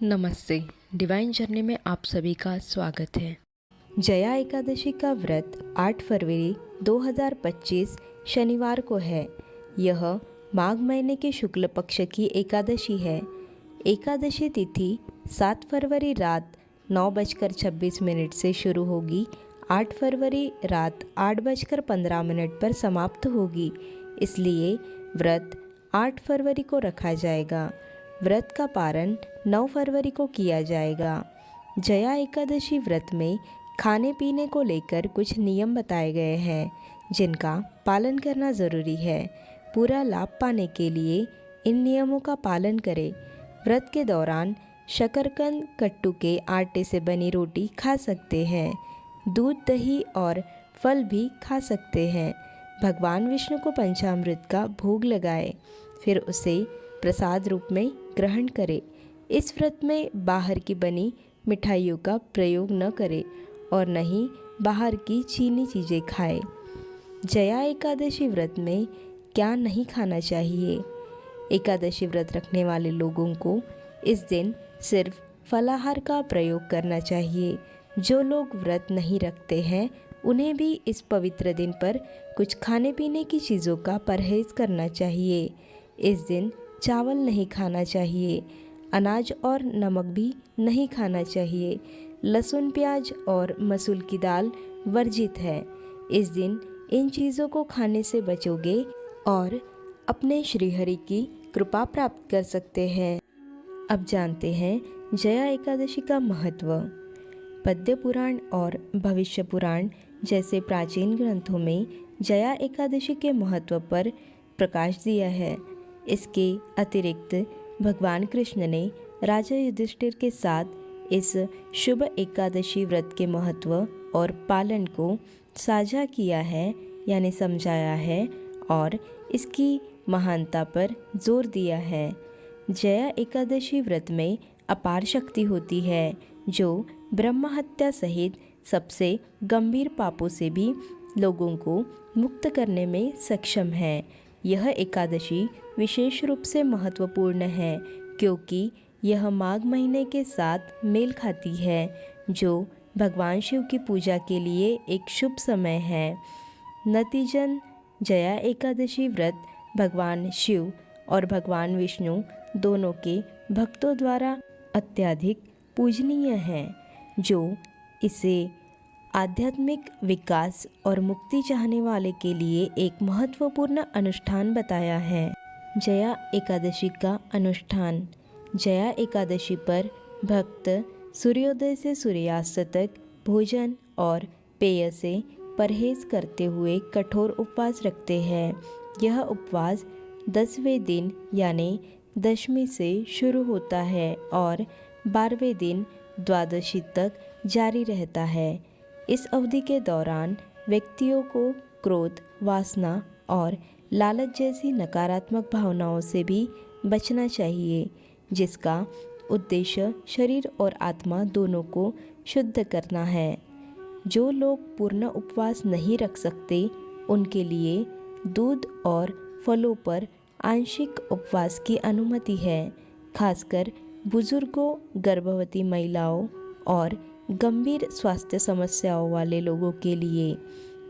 नमस्ते। Divine journey में आप सभी का स्वागत है। जया एकादशी का व्रत 8 फरवरी 2025 शनिवार को है। यह माघ महीने के शुक्ल पक्ष की एकादशी है। एकादशी तिथि 7 फरवरी रात 9:26 से शुरू होगी, 8 फरवरी रात 8:15 पर समाप्त होगी। इसलिए व्रत 8 फरवरी को रखा जाएगा। व्रत का पारण 9 फरवरी को किया जाएगा। जया एकादशी व्रत में खाने पीने को लेकर कुछ नियम बताए गए हैं, जिनका पालन करना ज़रूरी है। पूरा लाभ पाने के लिए इन नियमों का पालन करें। व्रत के दौरान शकरकंद कट्टू के आटे से बनी रोटी खा सकते हैं। दूध, दही और फल भी खा सकते हैं। भगवान विष्णु को पंचामृत का भोग लगाएं, फिर उसे प्रसाद रूप में ग्रहण करें। इस व्रत में बाहर की बनी मिठाइयों का प्रयोग न करें और न ही बाहर की चीनी चीज़ें खाएं। जया एकादशी व्रत में क्या नहीं खाना चाहिए? एकादशी व्रत रखने वाले लोगों को इस दिन सिर्फ फलाहार का प्रयोग करना चाहिए। जो लोग व्रत नहीं रखते हैं, उन्हें भी इस पवित्र दिन पर कुछ खाने पीने की चीज़ों का परहेज करना चाहिए। इस दिन चावल नहीं खाना चाहिए, अनाज और नमक भी नहीं खाना चाहिए। लहसुन, प्याज और मसूर की दाल वर्जित है। इस दिन इन चीज़ों को खाने से बचोगे और अपने श्रीहरि की कृपा प्राप्त कर सकते हैं। अब जानते हैं जया एकादशी का महत्व। पद्य पुराण और भविष्य पुराण जैसे प्राचीन ग्रंथों में जया एकादशी के महत्व पर प्रकाश दिया है। इसके अतिरिक्त भगवान कृष्ण ने राजा युधिष्ठिर के साथ इस शुभ एकादशी व्रत के महत्व और पालन को साझा किया है, यानी समझाया है और इसकी महानता पर जोर दिया है। जया एकादशी व्रत में अपार शक्ति होती है, जो ब्रह्म हत्या सहित सबसे गंभीर पापों से भी लोगों को मुक्त करने में सक्षम है। यह एकादशी विशेष रूप से महत्वपूर्ण है क्योंकि यह माघ महीने के साथ मेल खाती है, जो भगवान शिव की पूजा के लिए एक शुभ समय है। नतीजन जया एकादशी व्रत भगवान शिव और भगवान विष्णु दोनों के भक्तों द्वारा अत्यधिक पूजनीय है, जो इसे आध्यात्मिक विकास और मुक्ति चाहने वाले के लिए एक महत्वपूर्ण अनुष्ठान बताया है। जया एकादशी का अनुष्ठान। जया एकादशी पर भक्त सूर्योदय से सूर्यास्त तक भोजन और पेय से परहेज करते हुए कठोर उपवास रखते हैं। यह उपवास 10वें दिन यानी दशमी से शुरू होता है और 12वें दिन द्वादशी तक जारी रहता है। इस अवधि के दौरान व्यक्तियों को क्रोध, वासना और लालच जैसी नकारात्मक भावनाओं से भी बचना चाहिए, जिसका उद्देश्य शरीर और आत्मा दोनों को शुद्ध करना है। जो लोग पूर्ण उपवास नहीं रख सकते, उनके लिए दूध और फलों पर आंशिक उपवास की अनुमति है, खासकर बुजुर्गों, गर्भवती महिलाओं और गंभीर स्वास्थ्य समस्याओं वाले लोगों के लिए।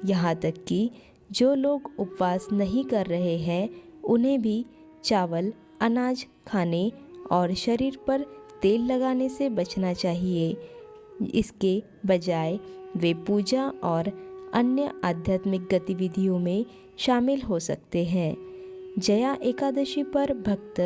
यहाँ तक कि जो लोग उपवास नहीं कर रहे हैं, उन्हें भी चावल, अनाज खाने और शरीर पर तेल लगाने से बचना चाहिए। इसके बजाय वे पूजा और अन्य आध्यात्मिक गतिविधियों में शामिल हो सकते हैं। जया एकादशी पर भक्त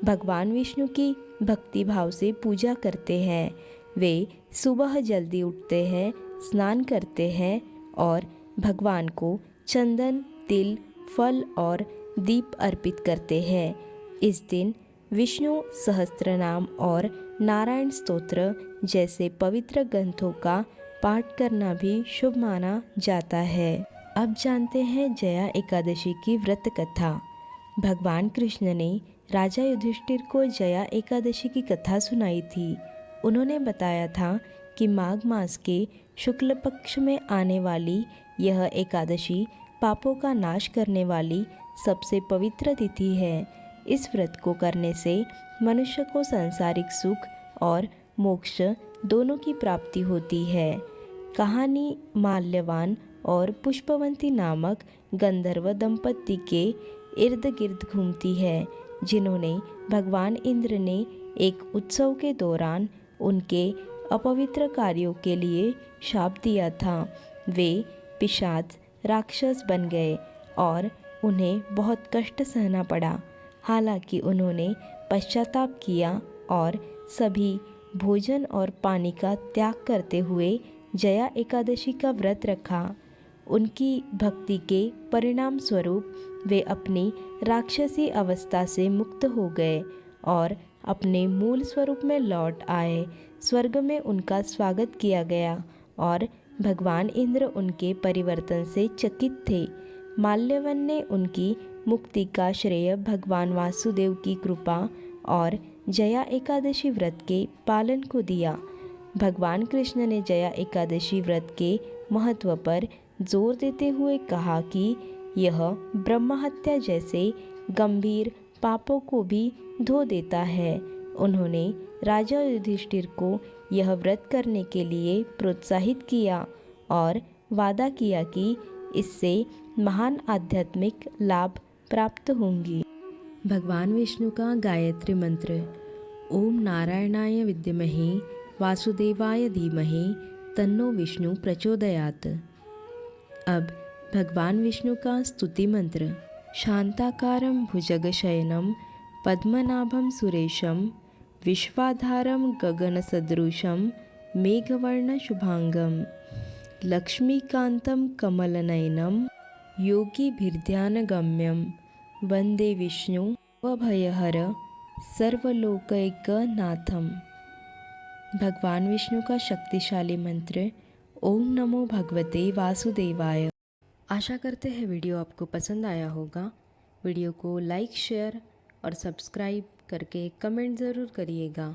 भगवान विष्णु की भक्ति भाव से पूजा करते हैं। वे सुबह जल्दी उठते हैं, स्नान करते हैं और भगवान को चंदन, तिल, फल और दीप अर्पित करते हैं। इस दिन विष्णु सहस्त्रनाम और नारायण स्तोत्र जैसे पवित्र ग्रंथों का पाठ करना भी शुभ माना जाता है। अब जानते हैं जया एकादशी की व्रत कथा। भगवान कृष्ण ने राजा युधिष्ठिर को जया एकादशी की कथा सुनाई थी। उन्होंने बताया था कि माघ मास के शुक्ल पक्ष में आने वाली यह एकादशी पापों का नाश करने वाली सबसे पवित्र तिथि है। इस व्रत को करने से मनुष्य को सांसारिक सुख और मोक्ष दोनों की प्राप्ति होती है। कहानी माल्यवान और पुष्पवंती नामक गंधर्व दंपति के इर्द गिर्द घूमती है, जिन्होंने भगवान इंद्र ने एक उत्सव के दौरान उनके अपवित्र कार्यों के लिए शाप दिया था। वे पिशाच राक्षस बन गए और उन्हें बहुत कष्ट सहना पड़ा। हालांकि उन्होंने पश्चाताप किया और सभी भोजन और पानी का त्याग करते हुए जया एकादशी का व्रत रखा। उनकी भक्ति के परिणाम स्वरूप वे अपनी राक्षसी अवस्था से मुक्त हो गए और अपने मूल स्वरूप में लौट आए। स्वर्ग में उनका स्वागत किया गया और भगवान इंद्र उनके परिवर्तन से चकित थे। माल्यवन ने उनकी मुक्ति का श्रेय भगवान वासुदेव की कृपा और जया एकादशी व्रत के पालन को दिया। भगवान कृष्ण ने जया एकादशी व्रत के महत्व पर जोर देते हुए कहा कि यह ब्रह्म हत्या जैसे गंभीर पापों को भी धो देता है। उन्होंने राजा युधिष्ठिर को यह व्रत करने के लिए प्रोत्साहित किया और वादा किया कि इससे महान आध्यात्मिक लाभ प्राप्त होंगी। भगवान विष्णु का गायत्री मंत्र। ओम नारायणाय विद्महे वासुदेवाय धीमहि तन्नो विष्णु प्रचोदयात्। अब भगवान विष्णु का स्तुति मंत्र। शांताकारं भुजगशयनं पद्मनाभं सुरेशं विश्वाधारं गगनसदृशं मेघवर्ण शुभांगं लक्ष्मीकान्तं कमलनयनं योगिभिर्ध्यानगम्यं वंदे विष्णु भयहर सर्वलोकैकनाथम। भगवान विष्णु का शक्तिशाली मंत्र। ओम नमो भगवते वासुदेवाय। आशा करते हैं वीडियो आपको पसंद आया होगा। वीडियो को लाइक, शेयर और सब्सक्राइब करके कमेंट ज़रूर करिएगा।